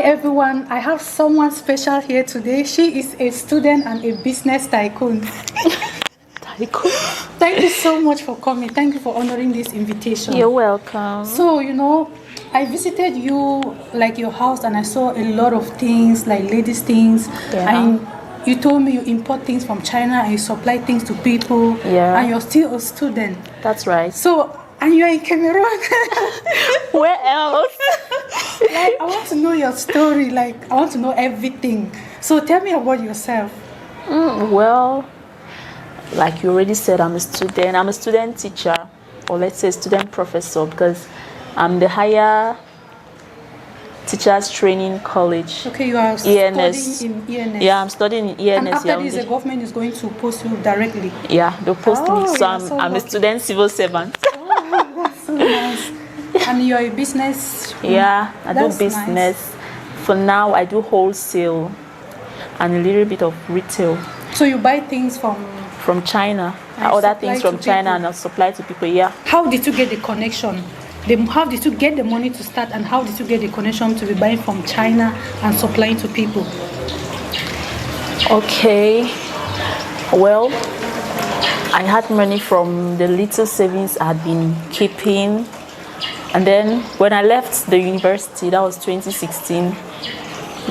everyone, I have someone special here today. She is a student and a business tycoon. Tycoon? Thank you so much for coming. Thank you for honoring this invitation. You're welcome. So, I visited you, like your house, and I saw a lot of things, like ladies' things. Yeah. And you told me you import things from China and you supply things to people. Yeah. And you're still a student. That's right. So, and you're in Cameroon. Where else? I want to know your story. I want to know everything. So tell me about yourself. Well, like you already said, I'm a student. I'm a student teacher, or let's say student professor, because I'm the higher teachers training college. Okay, you are ENS. studying in ENS. Yeah, I'm studying in ENS. And after this, the government is going to post you directly. Yeah, they'll post me. So yeah, I'm a student civil servant. Oh, that's so nice. And you're a business? Yeah, I do business. Nice. For now, I do wholesale and a little bit of retail. So you buy things from China. I order things from China and I supply to people. Yeah. How did you get the connection? How did you get the money to start, and how did you get the connection to be buying from China and supplying to people? Okay. Well, I had money from the little savings I had been keeping. And then when I left the university, that was 2016,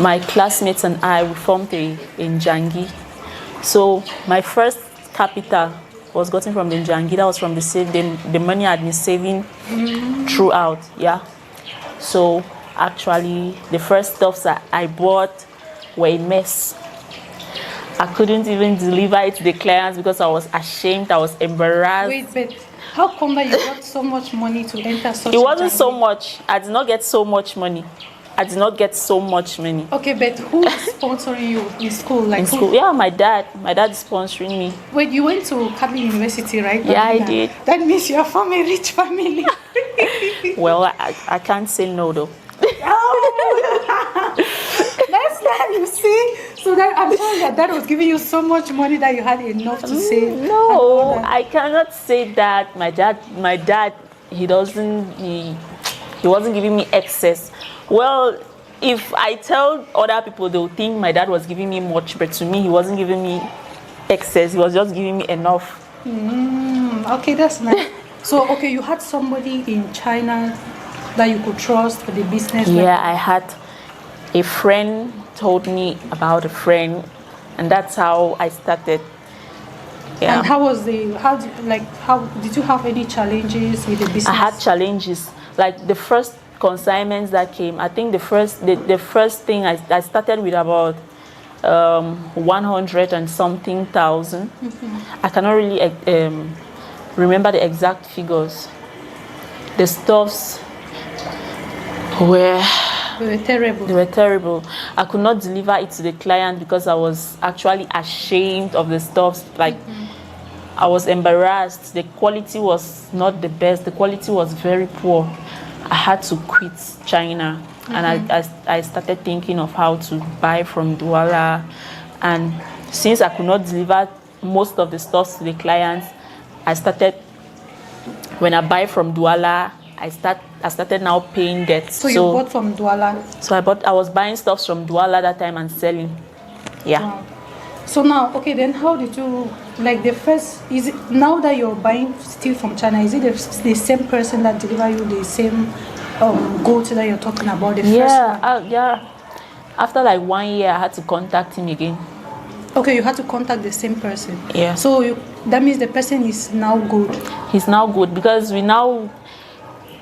my classmates and I, we formed a Njangi. So my first capital was gotten from the Njangi. That was from the money I had been saving throughout. Yeah. So actually, the first stuffs that I bought were a mess. I couldn't even deliver it to the clients because I was ashamed. I was embarrassed. Wait, but how come that you got so much money to enter such? It wasn't so much. I did not get so much money. Okay, but who is sponsoring you in school? In school, yeah, my dad. My dad is sponsoring me. Wait, you went to Kabi University, right? Yeah, I did. That means you're from a rich family. Well, I can't say no though. That's that, you see. So that I'm sure your dad was giving you so much money that you had enough to save. No, I cannot say that. My dad, he wasn't giving me excess. Well, if I tell other people, they'll think my dad was giving me much, but to me, he wasn't giving me excess. He was just giving me enough. Okay, that's nice. So, okay, you had somebody in China that you could trust for the business? Yeah, I had a friend told me about a friend, and that's how I started. Yeah. And how did you have any challenges with the business? I had challenges. Like the first consignments that came, I think the first thing I started with about 100 and something thousand. I cannot really remember the exact figures. The stuffs were terrible. They were terrible. I could not deliver it to the client because I was actually ashamed of the stuffs. I was embarrassed. The quality was not the best. The quality was very poor. I had to quit China, and I started thinking of how to buy from Dwala. And since I could not deliver most of the stuff to the clients, when I buy from Dwala, I started now paying debt. So you bought from Dwala? So I was buying stuff from Dwala that time and selling. Yeah. Wow. So now, okay, then how did you, now that you're buying still from China, is it the same person that deliver you the same goods that you're talking about? Yeah. After 1 year, I had to contact him again. Okay, you had to contact the same person. Yeah. So that means the person is now good. He's now good because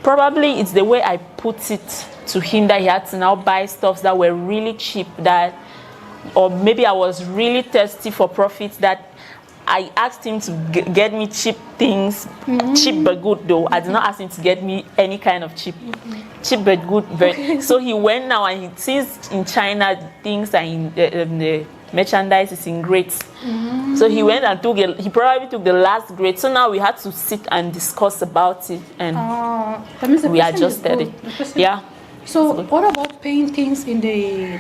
probably it's the way I put it to him that he had to now buy stuff that were really cheap, or maybe I was really thirsty for profits, that I asked him to get me cheap things, cheap but good though. I did not ask him to get me any kind of cheap but good. So he went now, and since in China things are in the merchandise is in grades. So he went and he probably took the last grade. So now we had to sit and discuss about it, and we adjusted it. Yeah. So what about paying things in the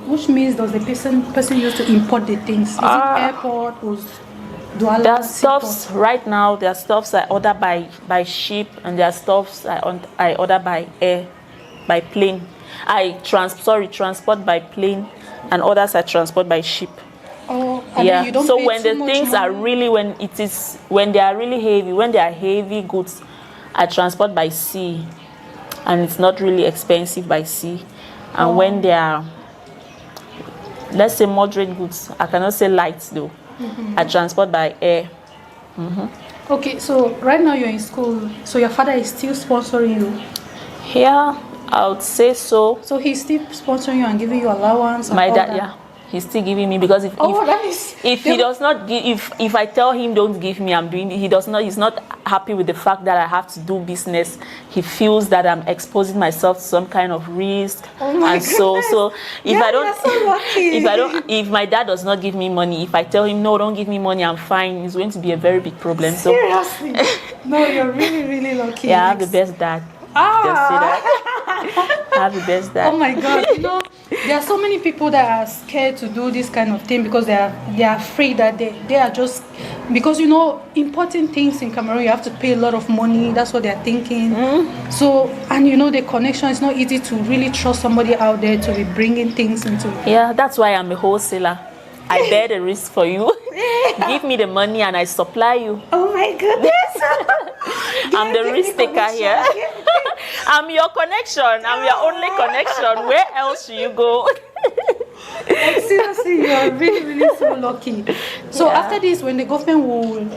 which means does the person use to import the things? Is it airport or Dwala? There are stuffs right now. There are stuffs I order by ship, and there are stuffs I order by air. by plane. Transport by plane, and others I transport by ship. Oh, and then you don't so pay when too the much things money? are really, when they are really heavy, when they are heavy goods, I transport by sea, and it's not really expensive by sea. And when they are, let's say, moderate goods, I cannot say light though, I transport by air. Okay, so right now you're in school, so your father is still sponsoring you. Yeah, I would say so. So he's still sponsoring you and giving you allowance. My and all dad, that? yeah, he's still giving me, because if he does not give, if I tell him don't give me, I'm doing it. He's not happy with the fact that I have to do business. He feels that I'm exposing myself to some kind of risk. Oh my and so if yeah, I don't, you're so lucky. if my dad does not give me money, if I tell him no, don't give me money, I'm fine, it's going to be a very big problem. Seriously? No, you're really, really lucky. Yeah, I have the best dad. I have the best dad. Oh my God! There are so many people that are scared to do this kind of thing because they are afraid that they are just, because importing things in Cameroon, you have to pay a lot of money. That's what they're thinking. So, and the connection, it's not easy to really trust somebody out there to be bringing things into. Yeah, that's why I'm a wholesaler. I bear the risk for you. Give me the money and I supply you. Oh my goodness! I'm the risk taker here. I'm your connection. I'm your only connection. Where else should you go? Like, seriously, you're really, really so lucky. So after this, when the government will,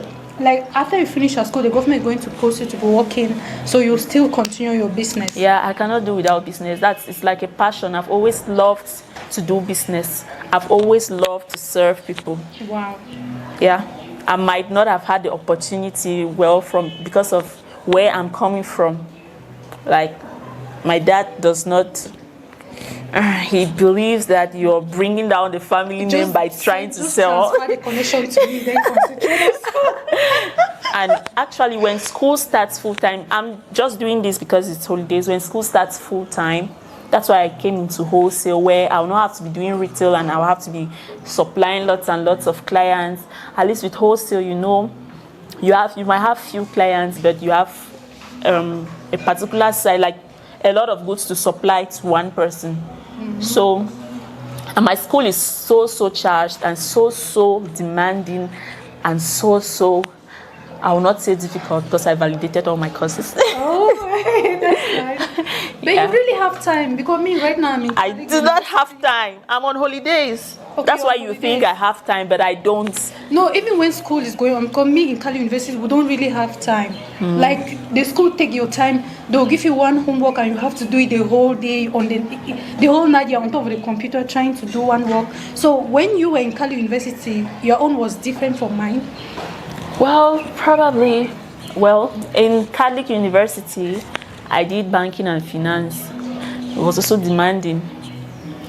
after you finish your school, the government is going to post you to go working, so you'll still continue your business. Yeah, I cannot do without business. It's like a passion. I've always loved to do business. I've always loved to serve people. Wow. Yeah, I might not have had the opportunity because of where I'm coming from. Like, my dad does not. He believes that you're bringing down the family name by trying to sell. Transfer the connection to me, then concentrate. And actually, when school starts full time, I'm just doing this because it's holidays. When school starts full time, that's why I came into wholesale, where I will not have to be doing retail and I will have to be supplying lots and lots of clients. At least with wholesale, you might have few clients, but you have a particular side, like a lot of goods to supply to one person. So, and my school is so charged and so demanding and so, I will not say difficult because I validated all my courses. Oh, that's nice. But you really have time, because me right now, I do not have time. I'm on holidays. Okay, that's why you think I have time, but I don't. No, even when school is going on, because me in Cali University, we don't really have time. Like, the school take your time. They'll give you one homework and you have to do it the whole day, on the whole night you're on top of the computer trying to do one work. So when you were in Cali University, your own was different from mine? Well, probably. Well, in Catholic University, I did banking and finance. It was also demanding.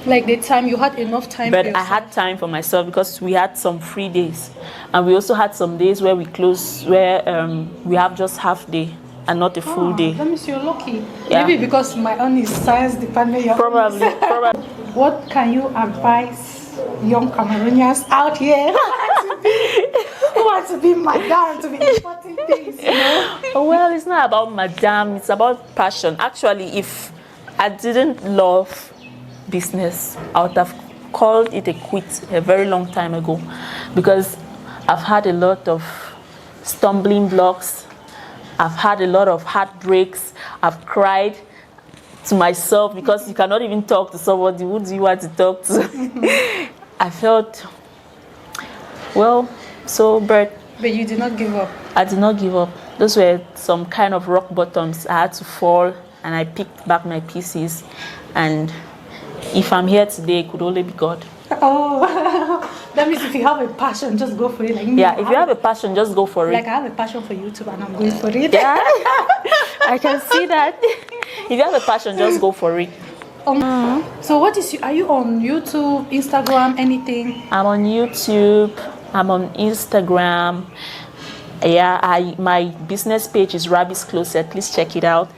Like, the time, you had enough time But for yourself? I had time for myself because we had some free days. And we also had some days where we close, where we have just half day and not a full day. Let me see, you're lucky. Yeah. Maybe because my own is science department. Probably. What can you advise young Cameroonians out here who want to be madam, to be importing things, Well, it's not about madam, it's about passion. Actually, if I didn't love business, I would have called it a quit a very long time ago, because I've had a lot of stumbling blocks. I've had a lot of heartbreaks. I've cried to myself because you cannot even talk to somebody. Who do you want to talk to? I felt, but you did not give up. I did not give up. Those were some kind of rock bottoms. I had to fall and I picked back my pieces. And if I'm here today, it could only be God. Oh, that means if you have a passion, just go for it. Like me, yeah, if you have a passion, just go for it. Like, I have a passion for YouTube and I'm going for it. Yeah, I can see that. If you have a passion, just go for it. So are you on YouTube, Instagram, anything? I'm on YouTube. I'm on Instagram. Yeah, my business page is Rabbi's Closet. Please check it out.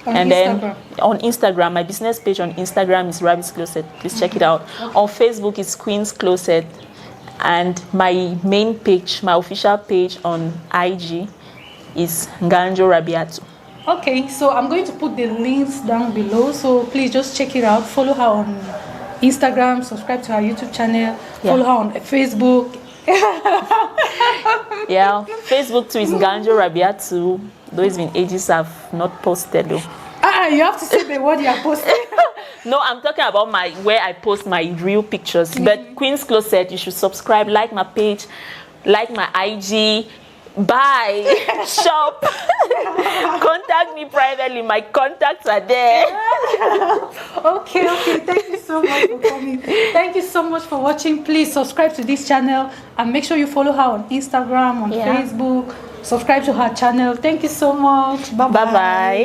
Then on Instagram, my business page on Instagram is Rabbi's Closet. Please check it out. On Facebook, it's Queen's Closet. And my main page, my official page on IG is Nganjo Rabiatu. Okay, so I'm going to put the links down below. So please just check it out. Follow her on Instagram. Subscribe to her YouTube channel. Follow her on Facebook. Yeah, Facebook too is Ganjo Rabia too. Though it's been ages I've not posted though. You have to say the word you are posting. No, I'm talking about where I post my real pictures. But Queen's Closet, you should subscribe, like my page, like my IG, buy, shop, contact me privately. My contacts are there. Okay. Thank you so much for coming. Thank you so much for watching. Please subscribe to this channel and make sure you follow her on Instagram, on Facebook. Subscribe to her channel. Thank you so much. Bye Bye bye.